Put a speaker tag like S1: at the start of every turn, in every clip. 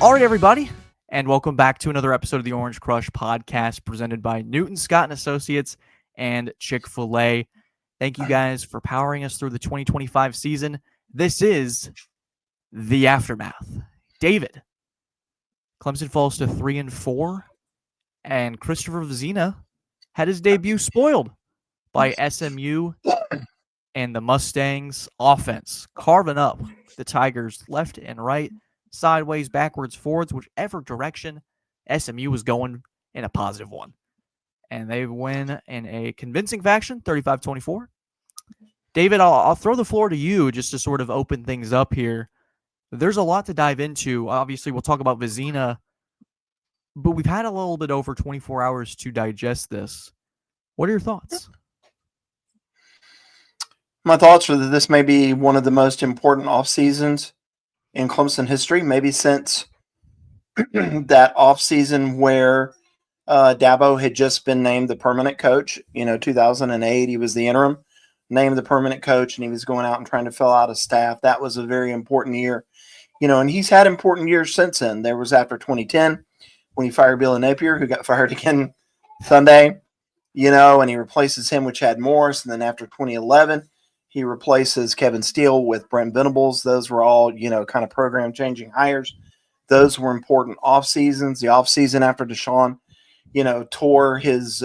S1: All right, everybody, and welcome back to another episode of the Orange Crush podcast presented by Newton Scott and Associates and Chick-fil-A. Thank you guys for powering us through the 2025 season. This is the aftermath. David, Clemson falls to 3-4, and Christopher Vizzina had his debut spoiled by SMU and the Mustangs offense, carving up the Tigers left and right, sideways, backwards, forwards, whichever direction SMU was going in a positive one. And they win in a convincing fashion, 35-24. David, I'll throw the floor to you just to sort of open things up here. There's a lot to dive into. Obviously, we'll talk about Vizzina, but we've had a little bit over 24 hours to digest this. What are your thoughts?
S2: My thoughts are that this may be one of the most important off seasons in Clemson history, maybe since that off season where Dabo had just been named the permanent coach. 2008, he was the interim, named the permanent coach, and he was going out and trying to fill out a staff. That was a very important year, and he's had important years since then. There was after 2010 when he fired Billy Napier, who got fired again Sunday, and he replaces him with Chad Morris. And then after 2011, he replaces Kevin Steele with Brent Venables. Those were all, kind of program-changing hires. Those were important off seasons. The off season after Deshaun, tore his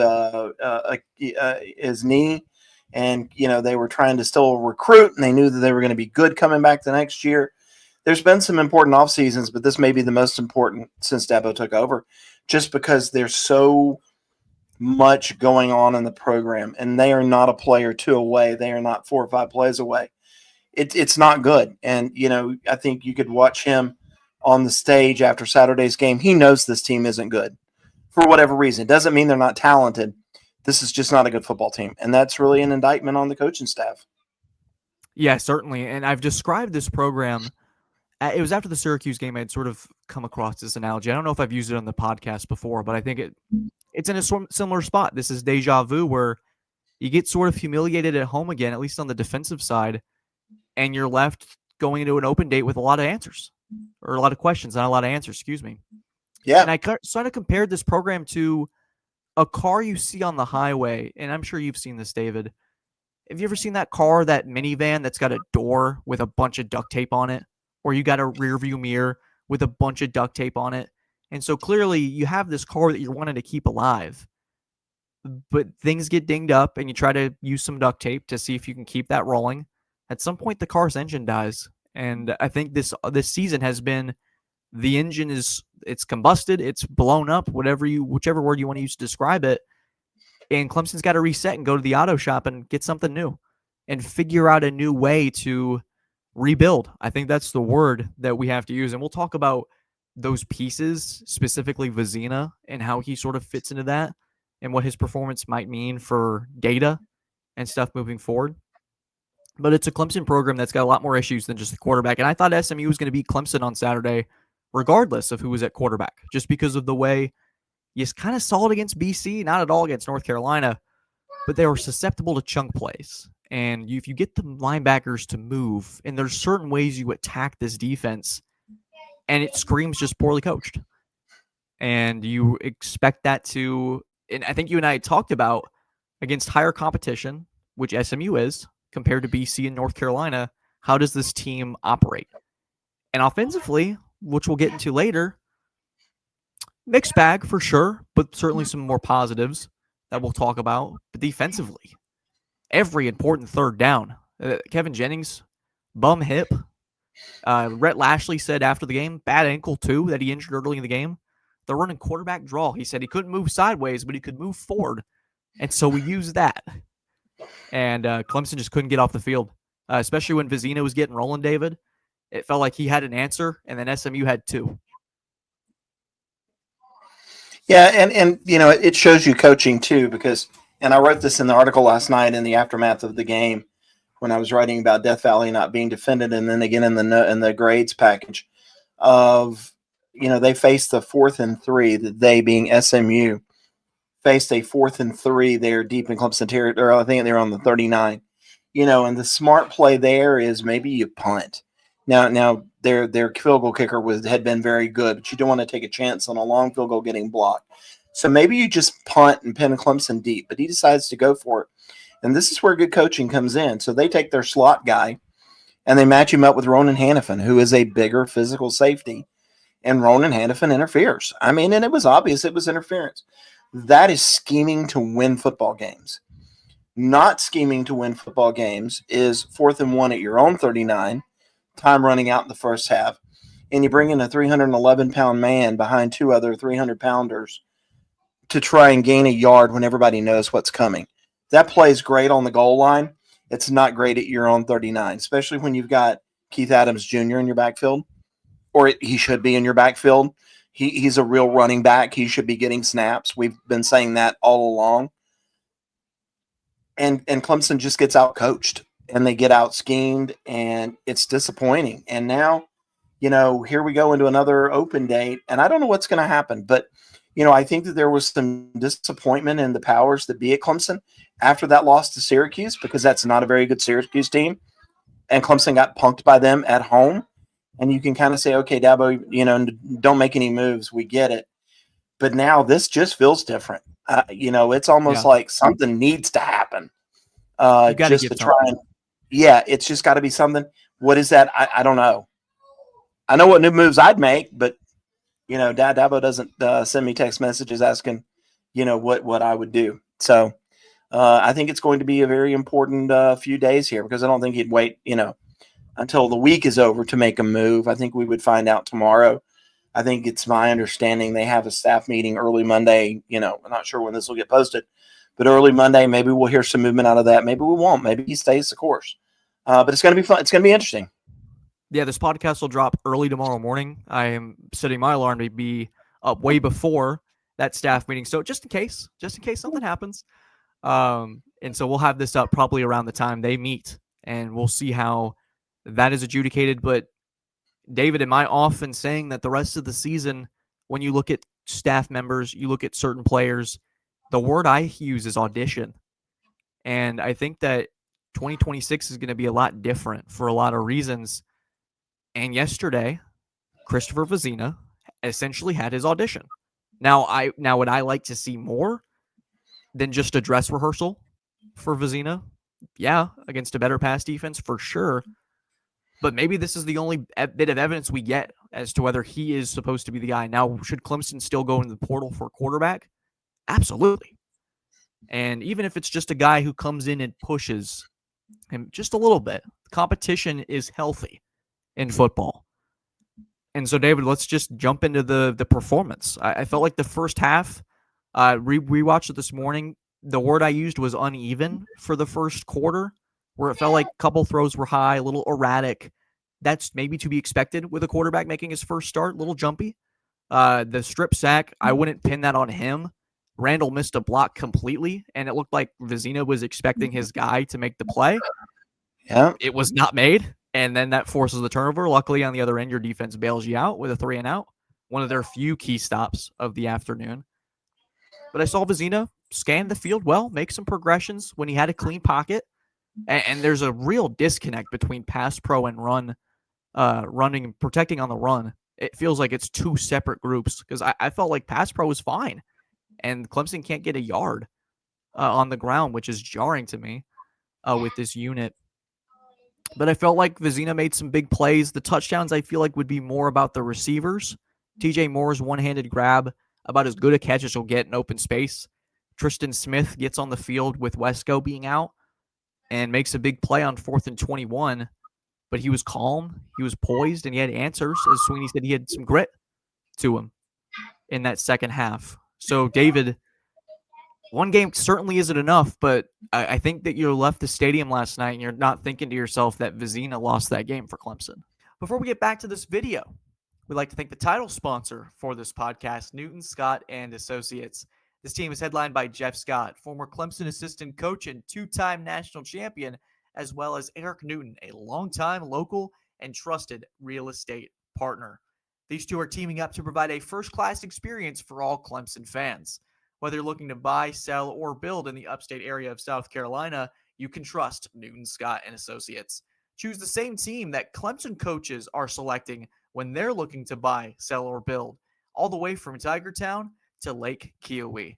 S2: knee, and they were trying to still recruit, and they knew that they were going to be good coming back the next year. There's been some important off seasons, but this may be the most important since Dabo took over, just because there's so much going on in the program, and they are not a play or two away. They are not 4 or 5 plays away. It's not good. And, I think you could watch him on the stage after Saturday's game. He knows this team isn't good for whatever reason. It doesn't mean they're not talented. This is just not a good football team. And that's really an indictment on the coaching staff.
S1: Yeah, certainly. And I've described this program. It was after the Syracuse game I had sort of come across this analogy. I don't know if I've used it on the podcast before, but I think it's in a similar spot. This is deja vu, where you get sort of humiliated at home again, at least on the defensive side, and you're left going into an open date with a lot of answers, or a lot of questions, not a lot of answers, excuse me.
S2: Yeah.
S1: And I sort of compared this program to a car you see on the highway, and I'm sure you've seen this, David. Have you ever seen that car, that minivan that's got a door with a bunch of duct tape on it? Or you got a rear view mirror with a bunch of duct tape on it? And so clearly you have this car that you're wanting to keep alive, but things get dinged up and you try to use some duct tape to see if you can keep that rolling. At some point, the car's engine dies. And I think this season has been, the engine it's combusted, it's blown up, whichever word you want to use to describe it. And Clemson's got to reset and go to the auto shop and get something new and figure out a new way to rebuild. I think that's the word that we have to use. And we'll talk about those pieces, specifically Vizzina, and how he sort of fits into that and what his performance might mean for data and stuff moving forward. But it's a Clemson program that's got a lot more issues than just the quarterback. And I thought SMU was going to beat Clemson on Saturday, regardless of who was at quarterback, just because of the way you kind of saw it against BC, not at all against North Carolina, but they were susceptible to chunk plays. And if you get the linebackers to move, and there's certain ways you attack this defense, and it screams just poorly coached. And you expect that to, and I think you and I had talked about, against higher competition, which SMU is, compared to BC and North Carolina, how does this team operate? And offensively, which we'll get into later, mixed bag for sure, but certainly some more positives that we'll talk about. But defensively, every important third down. Kevin Jennings, bum hip. Rhett Lashley said after the game, bad ankle too, that he injured early in the game. They're running quarterback draw. He said he couldn't move sideways, but he could move forward. And so we used that. And Clemson just couldn't get off the field, especially when Vizzina was getting rolling, David. It felt like he had an answer, and then SMU had 2.
S2: Yeah, and it shows you coaching too, because, and I wrote this in the article last night in the aftermath of the game when I was writing about Death Valley not being defended, and then again in the grades package of, they faced the 4th and 3, they being SMU, faced a 4th and 3 there deep in Clemson territory. I think they're on the 39. And the smart play there is maybe you punt. Now their field goal kicker had been very good, but you don't want to take a chance on a long field goal getting blocked. So maybe you just punt and pin Clemson deep, but he decides to go for it. And this is where good coaching comes in. So they take their slot guy and they match him up with Ronan Hannafin, who is a bigger physical safety. And Ronan Hannafin interferes. I mean, and it was obvious it was interference. That is scheming to win football games. Not scheming to win football games is 4th and 1 at your own 39, time running out in the first half, and you bring in a 311-pound man behind two other 300-pounders to try and gain a yard when everybody knows what's coming. That play is great on the goal line. It's not great at your own 39, especially when you've got Keith Adams Jr. in your backfield, or he should be in your backfield. He's a real running back. He should be getting snaps. We've been saying that all along. And Clemson just gets out coached and they get out schemed, and it's disappointing. And now, here we go into another open date, and I don't know what's going to happen, but I think that there was some disappointment in the powers that be at Clemson after that loss to Syracuse, because that's not a very good Syracuse team, and Clemson got punked by them at home. And you can kind of say, okay, Dabo, don't make any moves. We get it. But now this just feels different. It's almost like something needs to happen just to try and, it's just got to be something. What is that? I don't know. I know what new moves I'd make, but Dabo doesn't send me text messages asking, what I would do. So I think it's going to be a very important few days here, because I don't think he'd wait, until the week is over to make a move. I think we would find out tomorrow. I think it's my understanding they have a staff meeting early Monday. I'm not sure when this will get posted, but early Monday, maybe we'll hear some movement out of that. Maybe we won't. Maybe he stays the course. But it's going to be fun. It's going to be interesting.
S1: Yeah, this podcast will drop early tomorrow morning. I am setting my alarm to be up way before that staff meeting. So just in case something happens. And so we'll have this up probably around the time they meet, and we'll see how that is adjudicated. But David, am I off in saying that the rest of the season, when you look at staff members, you look at certain players, the word I use is audition. And I think that 2026 is going to be a lot different for a lot of reasons. And yesterday, Christopher Vizzina essentially had his audition. Now would I like to see more than just a dress rehearsal for Vizzina? Yeah, against a better pass defense for sure. But maybe this is the only bit of evidence we get as to whether he is supposed to be the guy. Now, should Clemson still go into the portal for a quarterback? Absolutely. And even if it's just a guy who comes in and pushes him just a little bit, competition is healthy in football. And so, David, let's just jump into the performance. I felt like the first half, rewatched it this morning, the word I used was uneven for the first quarter, where it felt like a couple throws were high, a little erratic. That's maybe to be expected with a quarterback making his first start, a little jumpy. The strip sack, I wouldn't pin that on him. Randall missed a block completely, and it looked like Vizzina was expecting his guy to make the play.
S2: Yeah.
S1: It was not made, and then that forces the turnover. Luckily, on the other end, your defense bails you out with a 3-and-out, one of their few key stops of the afternoon. But I saw Vizzina scan the field well, make some progressions when he had a clean pocket. And there's a real disconnect between pass pro and running and protecting on the run. It feels like it's two separate groups, because I felt like pass pro was fine, and Clemson can't get a yard on the ground, which is jarring to me with this unit. But I felt like Vizzina made some big plays. The touchdowns, I feel like, would be more about the receivers. TJ Moore's one-handed grab, about as good a catch as you'll get in open space. Tristan Smith gets on the field with Wesco being out and makes a big play on 4th and 21, but he was calm, he was poised, and he had answers. As Sweeney said, he had some grit to him in that second half. So, David, one game certainly isn't enough, but I think that you left the stadium last night and you're not thinking to yourself that Vizzina lost that game for Clemson. Before we get back to this video, we'd like to thank the title sponsor for this podcast, Newton, Scott, and Associates. This team is headlined by Jeff Scott, former Clemson assistant coach and two-time national champion, as well as Eric Newton, a longtime local and trusted real estate partner. These two are teaming up to provide a first-class experience for all Clemson fans. Whether you're looking to buy, sell, or build in the upstate area of South Carolina, you can trust Newton, Scott, and Associates. Choose the same team that Clemson coaches are selecting when they're looking to buy, sell, or build, all the way from Tigertown to Lake Kiowee.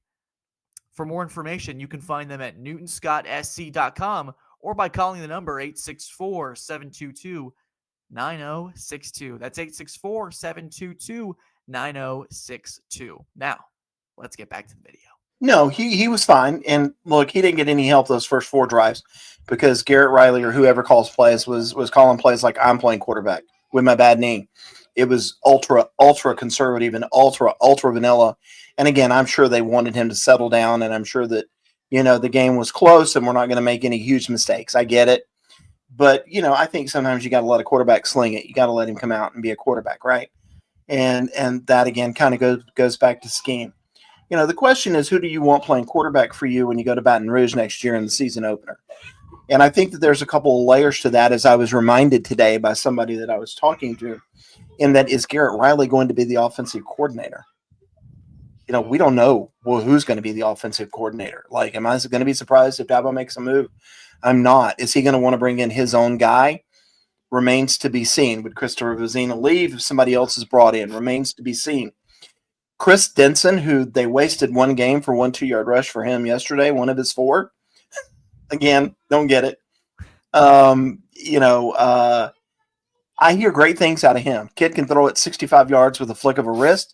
S1: For more information, you can find them at newtonscottsc.com or by calling the number 864-722-9062. That's 864-722-9062. Now, let's get back to the video.
S2: No, he was fine. And look, he didn't get any help those first 4 drives because Garrett Riley or whoever calls plays was calling plays like I'm playing quarterback with my bad knee. It was ultra conservative and ultra vanilla. And again, I'm sure they wanted him to settle down, and I'm sure that, the game was close and we're not going to make any huge mistakes. I get it. But, I think sometimes you got to let a quarterback sling it. You got to let him come out and be a quarterback, right? And that, again, kind of goes back to scheme. The question is, who do you want playing quarterback for you when you go to Baton Rouge next year in the season opener? And I think that there's a couple of layers to that, as I was reminded today by somebody that I was talking to, and that is Garrett Riley going to be the offensive coordinator? We don't know who's going to be the offensive coordinator. Like, am I going to be surprised if Dabo makes a move? I'm not. Is he going to want to bring in his own guy? Remains to be seen. Would Christopher Vizzina leave if somebody else is brought in? Remains to be seen. Chris Denson, who they wasted one game for 1 2-yard rush for him yesterday, one of his 4. Again, don't get it. I hear great things out of him. Kid can throw it 65 yards with a flick of a wrist.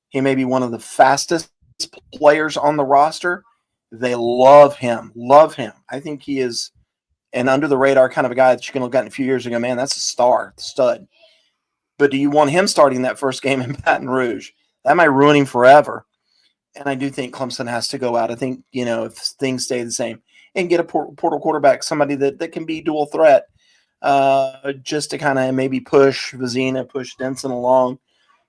S2: He may be one of the fastest players on the roster. They love him. I think he is an under-the-radar kind of a guy that you can look at in a few years and go, man, that's a stud. But do you want him starting that first game in Baton Rouge? That might ruin him forever. And I do think Clemson has to go out. I think, if things stay the same, and get a portal quarterback, somebody that can be dual threat, just to kind of maybe push Vizzina, push Denson along,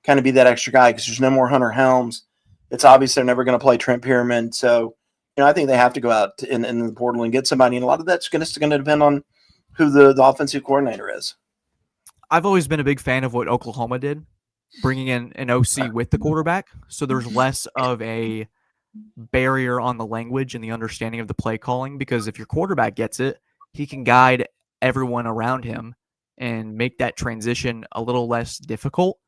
S2: kind of be that extra guy, because there's no more Hunter Helms. It's obvious they're never going to play Trent Pierman. So, I think they have to go out in the portal and get somebody. And a lot of that's going to depend on who the offensive coordinator is.
S1: I've always been a big fan of what Oklahoma did, bringing in an OC with the quarterback. So there's less of a barrier on the language and the understanding of the play calling, because if your quarterback gets it, he can guide everyone around him and make that transition a little less difficult.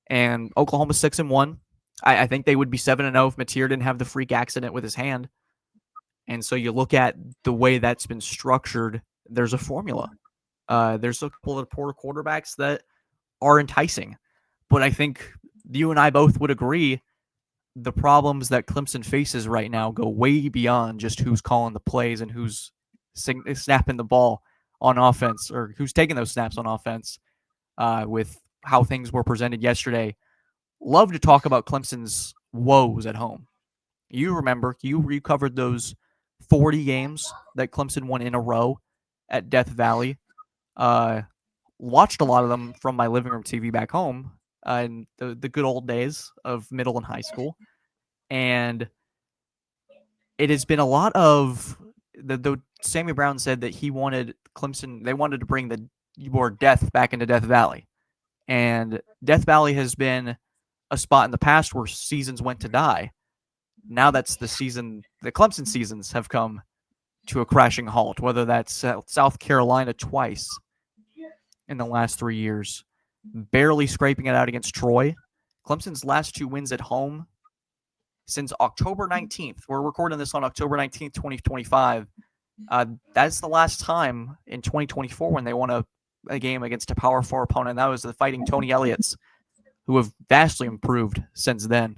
S1: And Oklahoma's 6-1. I think they would be 7-0 if Mateer didn't have the freak accident with his hand. And so you look at the way that's been structured, there's a formula. There's a couple of portal quarterbacks that are enticing. But I think you and I both would agree the problems that Clemson faces right now go way beyond just who's calling the plays and who's snapping the ball on offense, or who's taking those snaps on offense, with how things were presented yesterday. Love to talk about Clemson's woes at home. You remember, you covered those 40 games that Clemson won in a row at Death Valley. Watched a lot of them from my living room TV back home in the good old days of middle and high school. And it has been a lot of the Sammy Brown said that he wanted Clemson, they wanted to bring the word death back into Death Valley. And Death Valley has been a spot in the past where seasons went to die. Now that's the season, the Clemson seasons have come to a crashing halt, whether that's South Carolina twice in the last 3 years, barely scraping it out against Troy. Clemson's last 2 wins at home since October 19th. We're recording this on October 19th, 2025. That's the last time in 2024 when they won a game against a Power 4 opponent. That was the Fighting Tony Elliots, who have vastly improved since then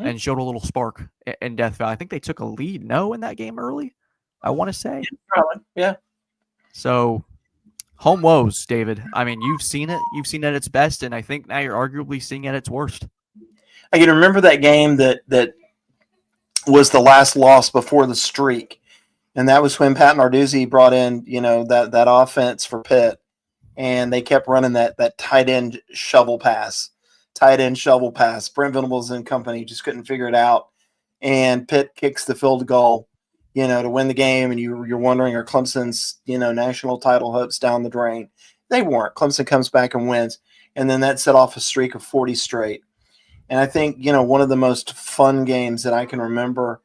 S1: and showed a little spark in Death Valley. I think they took a lead, in that game early, I want to say.
S2: Probably, yeah.
S1: So, home woes, David. I mean, you've seen it. You've seen it at its best, and I think now you're arguably seeing it at its worst.
S2: I can remember that game that was the last loss before the streak. And that was when Pat Narduzzi brought in, that offense for Pitt. And they kept running that tight end shovel pass. Brent Venables and company just couldn't figure it out. And Pitt kicks the field goal, to win the game. And you're wondering, are Clemson's, national title hopes down the drain? They weren't. Clemson comes back and wins. And then that set off a streak of 40 straight. And I think, one of the most fun games that I can remember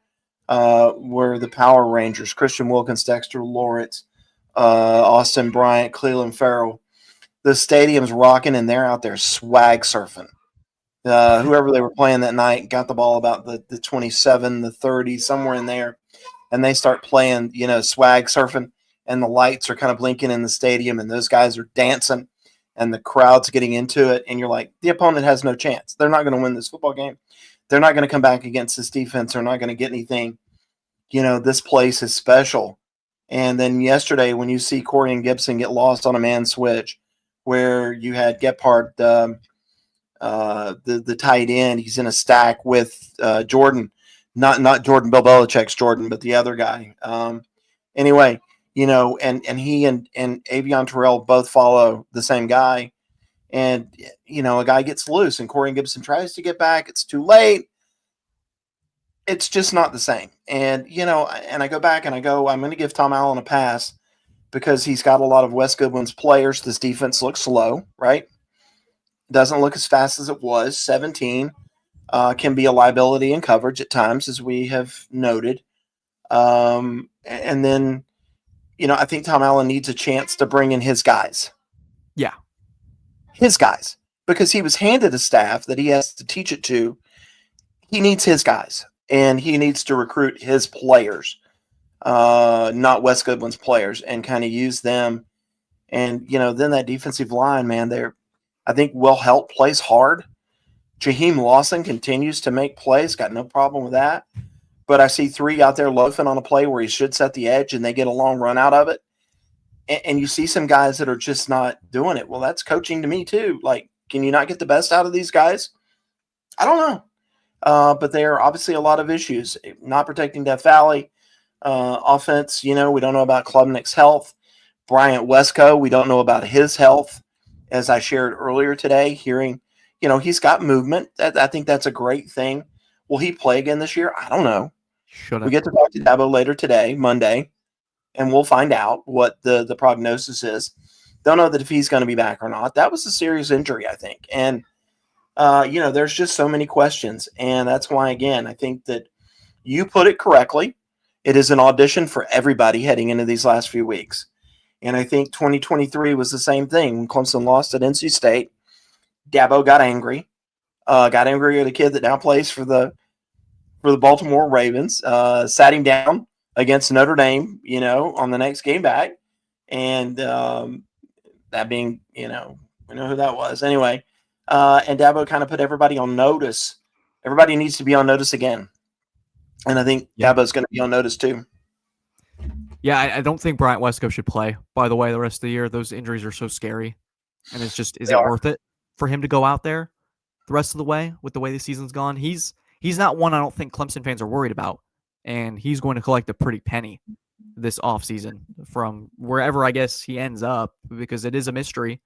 S2: were the Power Rangers, Christian Wilkins, Dexter Lawrence, Austin Bryant, Cleveland Farrell. The stadium's rocking, and they're out there swag surfing. Whoever they were playing that night got the ball about the 27, the 30, somewhere in there, and they start playing, swag surfing, and the lights are kind of blinking in the stadium, and those guys are dancing, and the crowd's getting into it, and you're like, the opponent has no chance. They're not going to win this football game. They're not going to come back against this defense. They're not going to get anything. This place is special. And then yesterday, when you see Corey and Gibson get lost on a man switch, where you had Gephardt, the tight end, he's in a stack with Jordan, not Jordan, Bill Belichick's Jordan, but the other guy. Anyway, and he and Avion Terrell both follow the same guy. And, a guy gets loose and Corey and Gibson tries to get back. It's too late. It's just not the same. And, and I go back and I'm going to give Tom Allen a pass because he's got a lot of West Goodwin's players. This defense looks slow, right? Doesn't look as fast as it was. 17 can be a liability in coverage at times, as we have noted. And then, I think Tom Allen needs a chance to bring in his guys.
S1: Yeah.
S2: His guys. Because he was handed a staff that he has to teach it to. He needs his guys. And he needs to recruit his players, not West Goodwin's players, and kind of use them. And, then that defensive line, man, I think Will Helt plays hard. Jaheim Lawson continues to make plays. Got no problem with that. But I see 3 out there loafing on a play where he should set the edge and they get a long run out of it. And you see some guys that are just not doing it. Well, that's coaching to me too. Like, can you not get the best out of these guys? I don't know. But there are obviously a lot of issues. Not protecting Death Valley. Offense, we don't know about Klubnik's health. Bryant Wesco, we don't know about his health. As I shared earlier today, hearing, he's got movement. I think that's a great thing. Will he play again this year? I don't know. We get to talk to Dabo later today, Monday, and we'll find out what the prognosis is. Don't know that if he's going to be back or not. That was a serious injury, I think. And, there's just so many questions. And that's why, again, I think that you put it correctly. It is an audition for everybody heading into these last few weeks. And I think 2023 was the same thing. When Clemson lost at NC State, Dabo got angry. At a kid that now plays for the Baltimore Ravens. Sat him down against Notre Dame, on the next game back. And that being, we know who that was. Anyway, and Dabo kind of put everybody on notice. Everybody needs to be on notice again. And I think Dabo's going to be on notice too.
S1: Yeah, I don't think Bryant Wesco should play, by the way, the rest of the year. Those injuries are so scary. And it's just, is it worth it for him to go out there the rest of the way with the way the season's gone? He's not one I don't think Clemson fans are worried about. And he's going to collect a pretty penny this offseason from wherever I guess he ends up, because it is a mystery.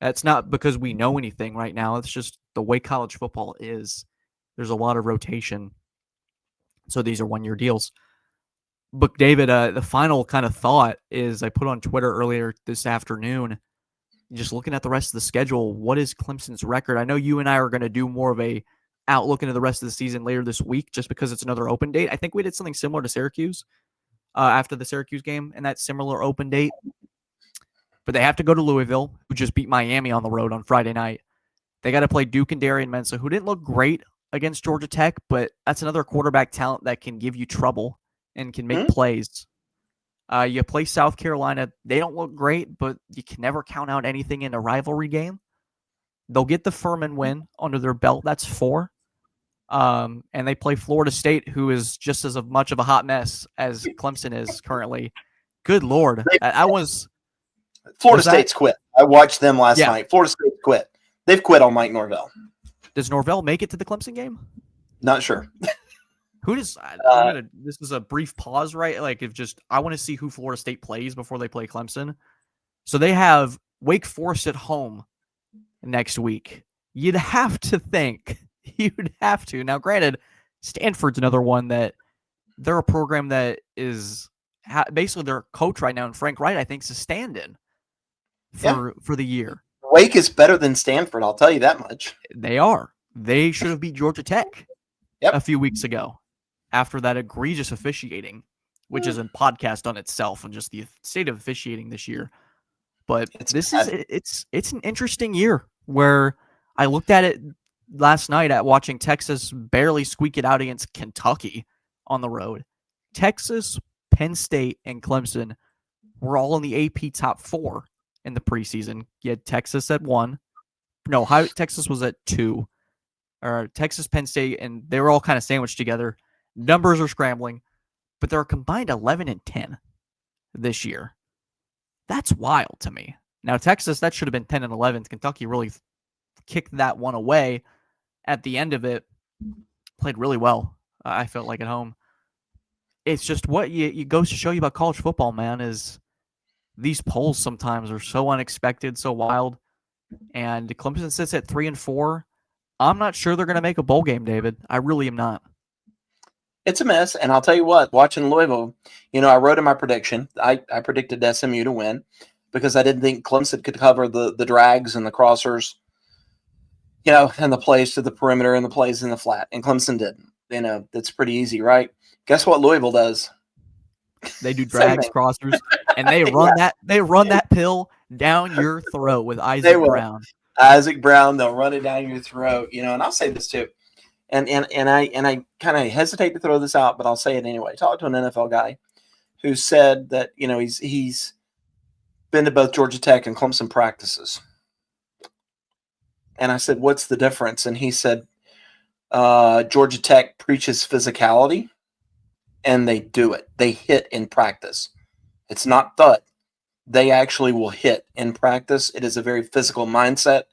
S1: That's not because we know anything right now. It's just the way college football is. There's a lot of rotation. So these are one-year deals. But David, the final kind of thought is I put on Twitter earlier this afternoon, just looking at the rest of the schedule, what is Clemson's record? I know you and I are going to do more of a outlook into the rest of the season later this week just because it's another open date. I think we did something similar to Syracuse after the Syracuse game and that similar open date. But they have to go to Louisville, who just beat Miami on the road on Friday night. They got to play Duke and Darian Mensah, who didn't look great against Georgia Tech, but that's another quarterback talent that can give you trouble and can make plays. You play South Carolina. They don't look great, but you can never count out anything in a rivalry game. They'll get the Furman win under their belt. That's 4. And they play Florida State, who is just as much of a hot mess as Clemson is currently. Good Lord.
S2: Florida State's quit. I watched them last night. Florida State's quit. They've quit on Mike Norvell.
S1: Does Norvell make it to the Clemson game?
S2: Not sure.
S1: This is a brief pause, right? Like, I want to see who Florida State plays before they play Clemson. So they have Wake Forest at home next week. You'd have to think. Now, granted, Stanford's another one that they're a program that is basically their coach right now, and Frank Wright, I think, is a stand-in for the year.
S2: Wake is better than Stanford, I'll tell you that much.
S1: They are. They should have beat Georgia Tech a few weeks ago after that egregious officiating which is a podcast on itself and just the state of officiating this year. But
S2: It's
S1: it's an interesting year where I looked at it last night at watching Texas barely squeak it out against Kentucky on the road. Texas, Penn State, and Clemson were all in the AP top 4 in the preseason. You had Texas at 1. No, Texas was at 2. Or Texas, Penn State, and they were all kind of sandwiched together. Numbers are scrambling, but they're a combined 11 and 10 this year. That's wild to me. Now, Texas, that should have been 10 and 11. Kentucky really kicked that one away at the end of it. Played really well, I felt like, at home. It's just what you goes to show you about college football, man, is these polls sometimes are so unexpected, so wild. And Clemson sits at 3-4. I'm not sure they're going to make a bowl game, David. I really am not.
S2: It's a mess, and I'll tell you what, watching Louisville, I wrote in my prediction. I predicted SMU to win because I didn't think Clemson could cover the drags and the crossers, and the plays to the perimeter and the plays in the flat, and Clemson didn't. That's pretty easy, right? Guess what Louisville does?
S1: They do drags, crossers, and they run that pill down your throat with Isaac Brown.
S2: Isaac Brown, they'll run it down your throat, and I'll say this too. And I kind of hesitate to throw this out, but I'll say it anyway. Talked to an NFL guy who said that, he's been to both Georgia Tech and Clemson practices. And I said, what's the difference? And he said, Georgia Tech preaches physicality, and they do it. They hit in practice. It's not thud. They actually will hit in practice. It is a very physical mindset.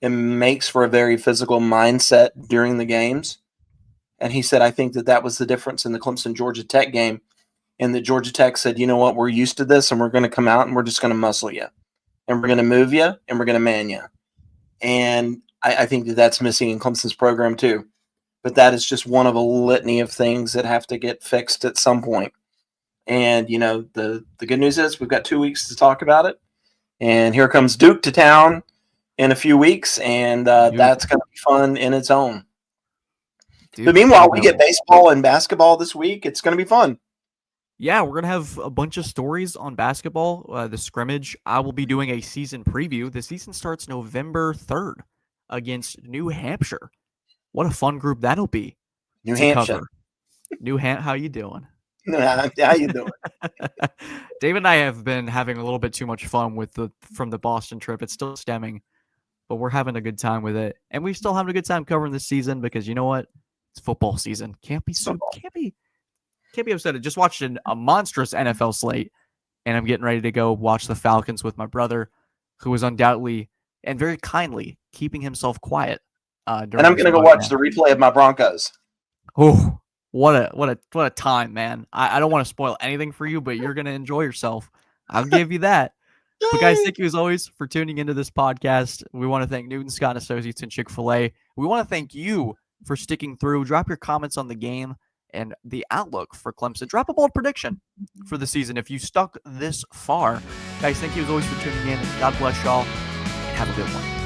S2: It makes for a very physical mindset during the games. And he said, I think that was the difference in the Clemson-Georgia Tech game. And that Georgia Tech said, you know what, we're used to this, and we're going to come out, and we're just going to muscle you. And we're going to move you, and we're going to man you. And I think that's missing in Clemson's program too. But that is just one of a litany of things that have to get fixed at some point. And, the good news is we've got 2 weeks to talk about it. And here comes Duke to town in a few weeks, and that's going to be fun in its own. But meanwhile, we get baseball and basketball this week. It's going to be fun.
S1: Yeah, we're going to have a bunch of stories on basketball, the scrimmage. I will be doing a season preview. The season starts November 3rd against New Hampshire. What a fun group that'll be.
S2: New Hampshire.
S1: How you doing?
S2: How you doing?
S1: Dave and I have been having a little bit too much fun from the Boston trip. It's still stemming, but we're having a good time with it. And we're still having a good time covering this season because you know what? It's football season. Can't be upset. I just watched a monstrous NFL slate, and I'm getting ready to go watch the Falcons with my brother, who is undoubtedly and very kindly keeping himself quiet.
S2: And I'm going to go watch the replay of my Broncos.
S1: Oh, what a time, man. I don't want to spoil anything for you, but you're going to enjoy yourself. I'll give you that. But guys, thank you as always for tuning into this podcast. We want to thank Newton Scott Associates and Chick-fil-A. We want to thank you for sticking through. Drop your comments on the game and the outlook for Clemson. Drop a bold prediction for the season if you stuck this far. Guys, thank you as always for tuning in. God bless y'all, and have a good one.